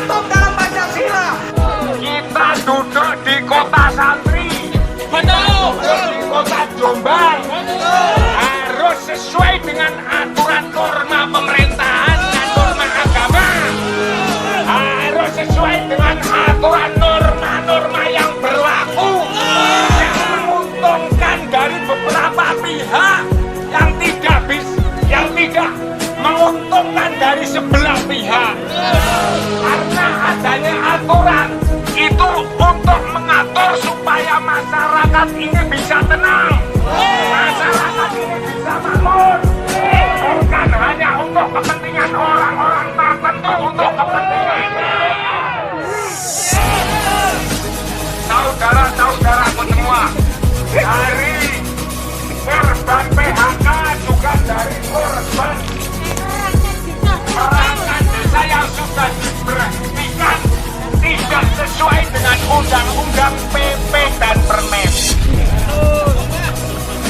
tercantum dalam Pancasila. Kita duduk di kota santri, Betul. di kota Jombang, harus sesuai dengan aturan norma pemerintahan dan norma agama, harus sesuai dengan aturan norma-norma yang berlaku, yang menguntungkan dari beberapa pihak, yang tidak menguntungkan dari sebelah pihak. Karena adanya aturan itu untuk mengatur supaya masyarakat ini bisa tenang, masyarakat ini bisa makmur, bukan hanya untuk kepentingan orang-orang tertentu, untuk kepentingannya. Saudara-saudaraku semua, dari korban PHK juga dari korban perangkat desa yang sudah diberhentikan tidak sesuai dengan undang-undang PP dan Permen.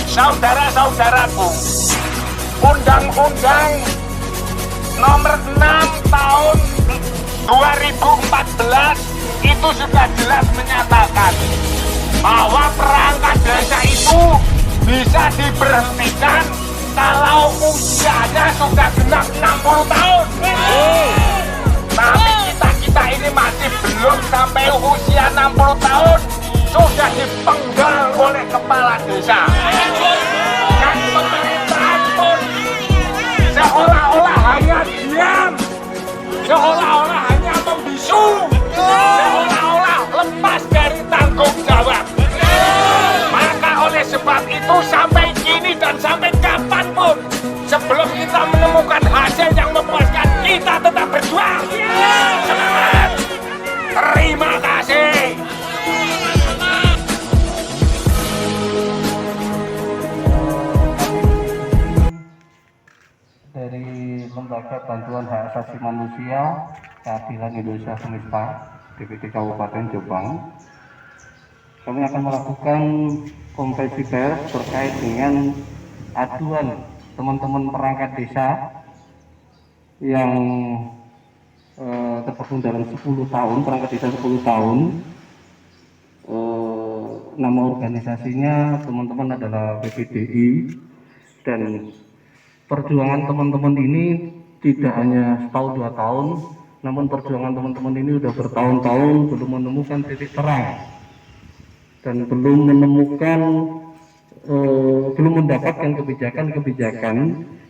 Saudara-saudaraku, Undang-Undang Nomor 6 Tahun 2014 itu sudah jelas menyatakan bahwa perangkat desa itu bisa diberhentikan kalau usianya sudah genap 60 tahun. Tapi kita ini masih belum sampai usia 60 tahun sudah dipenggal oleh kepala desa. Dan pemerintahan pun seolah-olah hanya diam, seolah-olah hanya membisu, seolah-olah lepas dari tanggung jawab. Maka oleh sebab itu sampai kini dan sampai kapanpun, sebelum kita menemukan hasil yang memuaskan, kita tetap berjuang. Semangat! Terima kasih. Dari Lembaga Bantuan Hak Asasi Manusia Keadilan Indonesia Semesta DPD Kabupaten Jombang, kami akan melakukan konferensi pers terkait dengan aduan teman-teman perangkat desa yang tergabung dalam 10 tahun, perangkat desa 10 tahun. Nama organisasinya teman-teman adalah PPDI, dan perjuangan teman-teman ini tidak hanya setahun 2 tahun, namun perjuangan teman-teman ini sudah bertahun-tahun belum menemukan titik terang dan belum mendapatkan kebijakan-kebijakan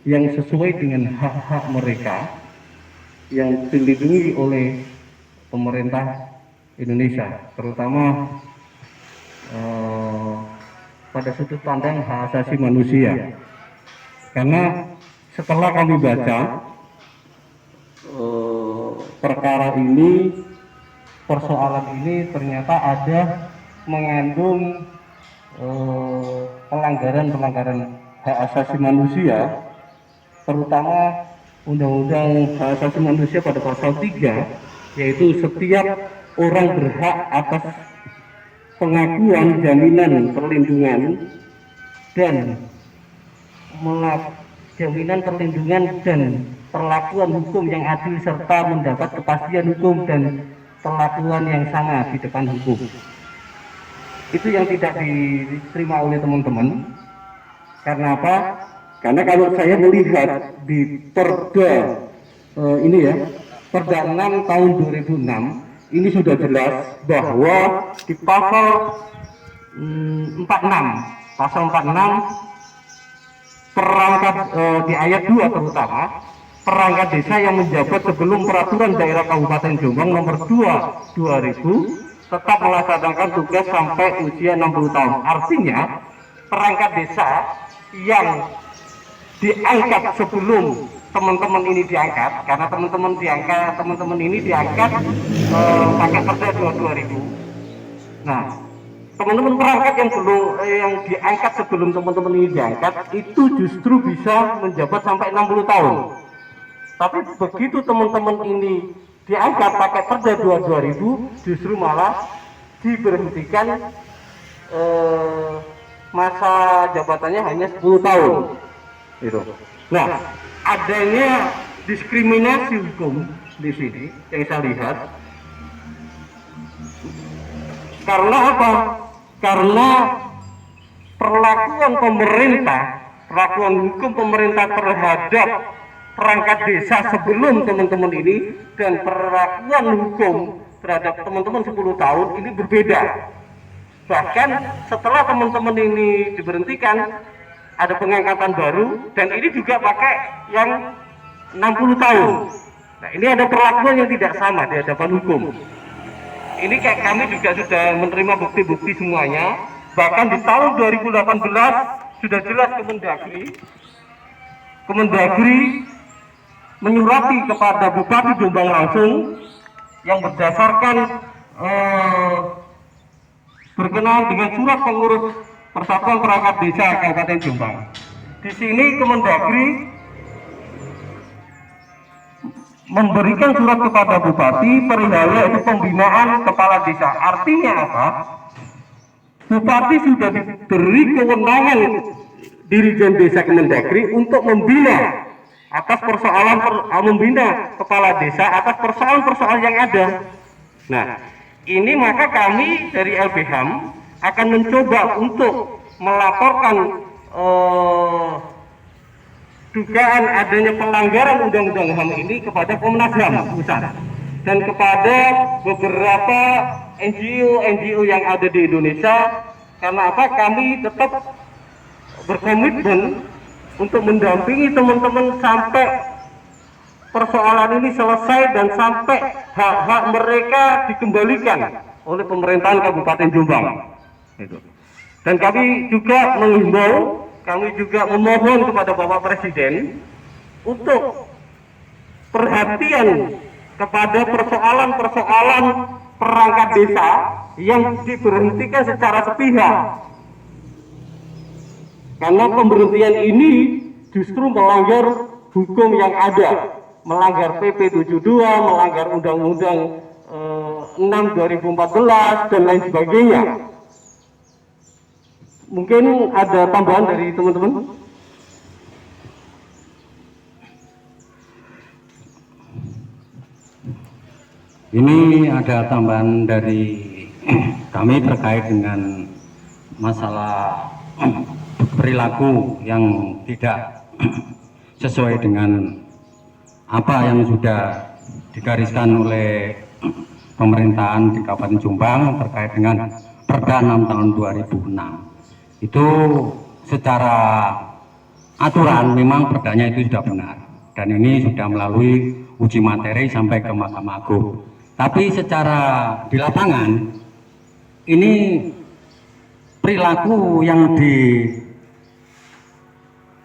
yang sesuai dengan hak-hak mereka yang dilindungi oleh pemerintah Indonesia, terutama pada sudut pandang hak asasi manusia. Karena setelah kami baca perkara ini, persoalan ini ternyata ada mengandung pelanggaran hak asasi manusia, terutama Undang-Undang Hak Asasi Manusia pada pasal 3, yaitu setiap orang berhak atas pengakuan, jaminan, perlindungan, dan jaminan perlindungan dan perlakuan hukum yang adil serta mendapat kepastian hukum dan perlakuan yang sama di depan hukum. Itu yang tidak diterima oleh teman-teman. Karena apa? Karena kalau saya melihat di Perda Perda 6 tahun 2006, ini sudah jelas bahwa di pasal 46 perangkat di ayat 2 terutama, perangkat desa yang menjabat sebelum peraturan daerah Kabupaten Jombang nomor 2 2000 tetap melaksanakan tugas sampai usia 60 tahun. Artinya perangkat desa yang diangkat sebelum teman-teman ini diangkat, karena teman-teman ini diangkat pakai Perda 2000. Nah, teman-teman perangkat yang diangkat sebelum teman-teman ini diangkat itu justru bisa menjabat sampai 60 tahun. Tapi begitu teman-teman ini diangkat pakai Perda 2000, justru malah diberhentikan, masa jabatannya hanya 10 tahun. Gitu. Nah, adanya diskriminasi hukum di sini yang saya lihat. Karena apa? Karena perlakuan pemerintah, perlakuan hukum pemerintah terhadap perangkat desa sebelum teman-teman ini dan perlakuan hukum terhadap teman-teman 10 tahun ini berbeda. Bahkan setelah teman-teman ini diberhentikan, ada pengangkatan baru dan ini juga pakai yang 60 tahun. Nah, ini ada perlakuan yang tidak sama di hadapan hukum. Ini kayak kami juga sudah menerima bukti-bukti semuanya. Bahkan di tahun 2018 sudah jelas Kemendagri menyurati kepada Bupati Jombang langsung yang berdasarkan berkenaan dengan surat pengurus Persatuan Perangkat Desa Kabupaten Jombang. Di sini Kemendagri memberikan surat kepada Bupati perihal yaitu pembinaan kepala desa. Artinya apa? Bupati sudah diberi kewenangan Dirjen Desa Kemendagri untuk membina atas membina kepala desa atas persoalan-persoalan yang ada. Nah, ini maka kami dari LBHAM akan mencoba untuk melaporkan dugaan adanya pelanggaran undang-undang HAM ini kepada Komnas HAM pusat dan kepada beberapa NGO yang ada di Indonesia. Karena apa? Kami tetap berkomitmen untuk mendampingi teman-teman sampai persoalan ini selesai dan sampai hak-hak mereka dikembalikan oleh pemerintahan Kabupaten Jombang. Dan kami juga menghimbau, kami juga memohon kepada Bapak Presiden untuk perhatian kepada persoalan-persoalan perangkat desa yang diberhentikan secara sepihak. Karena pemberhentian ini justru melanggar hukum yang ada, melanggar PP 72, melanggar Undang-Undang 6 2014 dan lain sebagainya. Mungkin ada tambahan dari teman-teman? Ini ada tambahan dari kami terkait dengan masalah perilaku yang tidak sesuai dengan apa yang sudah digariskan oleh pemerintahan di Kabupaten Jombang terkait dengan Perda 6 tahun 2006. Itu secara aturan memang perdanya itu sudah benar dan ini sudah melalui uji materi sampai ke Mahkamah Agung. Tapi secara di lapangan ini perilaku yang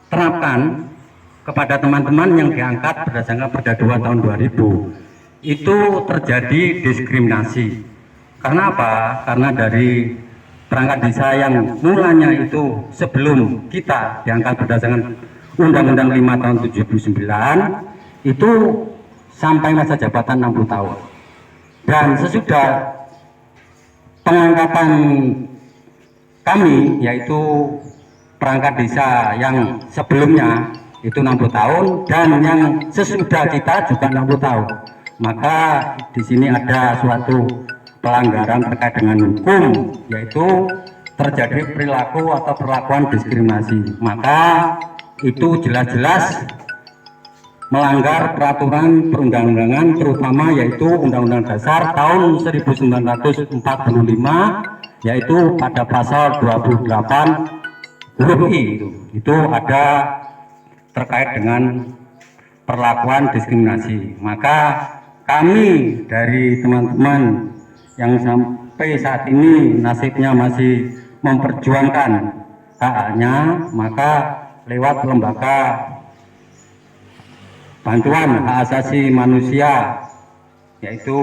diterapkan kepada teman-teman yang diangkat berdasarkan Perda 2 tahun 2000 itu terjadi diskriminasi. Karena apa? Karena dari perangkat desa yang mulanya itu sebelum kita diangkat berdasarkan Undang-Undang 5 tahun 79 itu sampai masa jabatan 60 tahun. Dan sesudah pengangkatan kami yaitu perangkat desa yang sebelumnya itu 60 tahun dan yang sesudah kita juga 60 tahun. Maka di sini ada suatu pelanggaran terkait dengan hukum, yaitu terjadi perilaku atau perlakuan diskriminasi. Maka itu jelas-jelas melanggar peraturan perundang-undangan, terutama yaitu Undang-Undang Dasar tahun 1945, yaitu pada pasal 28 huruf I itu ada terkait dengan perlakuan diskriminasi. Maka kami dari teman-teman yang sampai saat ini nasibnya masih memperjuangkan hak-haknya, maka lewat lembaga bantuan hak asasi manusia yaitu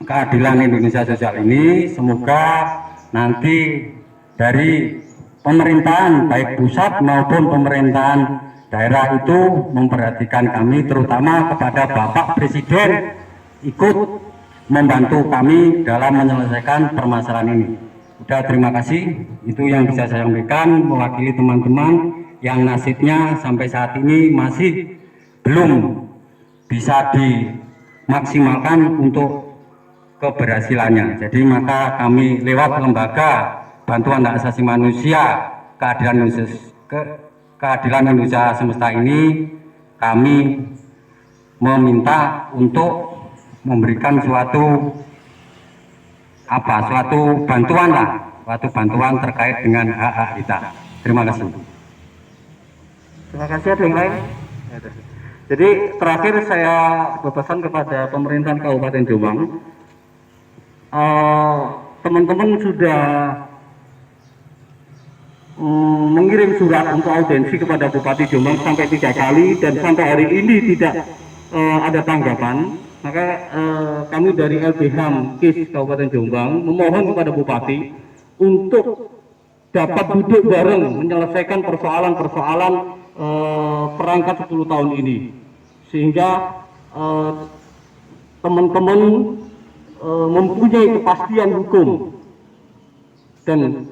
Keadilan Indonesia Sosial ini, semoga nanti dari pemerintahan baik pusat maupun pemerintahan daerah itu memperhatikan kami, terutama kepada Bapak Presiden ikut membantu kami dalam menyelesaikan permasalahan ini. Udah, terima kasih. Itu yang bisa saya sampaikan mewakili teman-teman yang nasibnya sampai saat ini masih belum bisa dimaksimalkan untuk keberhasilannya. Jadi maka kami lewat lembaga bantuan hak asasi manusia keadilan Indonesia semesta ini, kami meminta untuk memberikan suatu bantuan terkait dengan hak-hak kita. Terima kasih. Terima kasih. Ada yang lain? Jadi terakhir saya berpesan kepada pemerintahan Kabupaten Jombang, teman-teman sudah mengirim surat untuk audiensi kepada Bupati Jombang sampai 3 kali dan sampai hari ini tidak ada tanggapan. Maka kami dari LBH KIS Kabupaten Jombang memohon kepada Bupati untuk dapat duduk bareng menyelesaikan persoalan-persoalan perangkat 10 tahun ini, sehingga teman-teman mempunyai kepastian hukum dan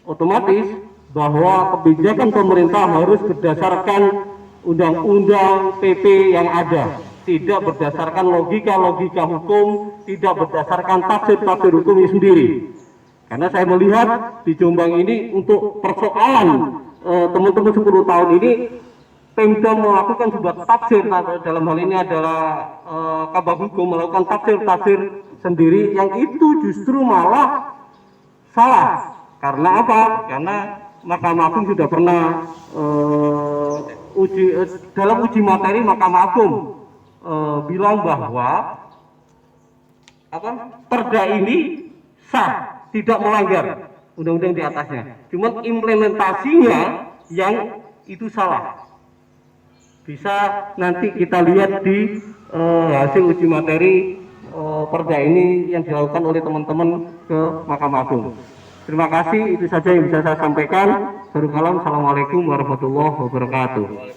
otomatis bahwa kebijakan pemerintah harus berdasarkan undang-undang PP yang ada, tidak berdasarkan logika-logika hukum, tidak berdasarkan tafsir-tafsir hukumnya sendiri. Karena saya melihat di Jombang ini untuk persoalan teman-teman 10 tahun ini, Pemda melakukan sebuah tafsir, dalam hal ini adalah Kabag Hukum melakukan tafsir-tafsir sendiri yang itu justru malah salah. Karena apa? Karena Mahkamah Agung sudah pernah dalam uji materi Mahkamah Agung bilang bahwa perda ini sah, tidak melanggar undang-undang di atasnya. Cuman implementasinya yang itu salah. Bisa nanti kita lihat di hasil uji materi perda ini yang dilakukan oleh teman-teman ke Mahkamah Agung. Terima kasih, itu saja yang bisa saya sampaikan. Assalamualaikum warahmatullahi wabarakatuh.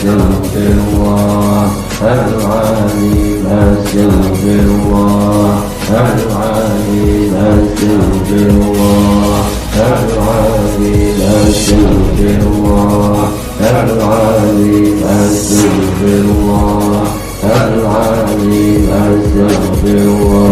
أستغفر الله العظيم أستغفر الله العظيم أستغفر الله العظيم أستغفر الله العظيم أستغفر الله العظيم أستغفر الله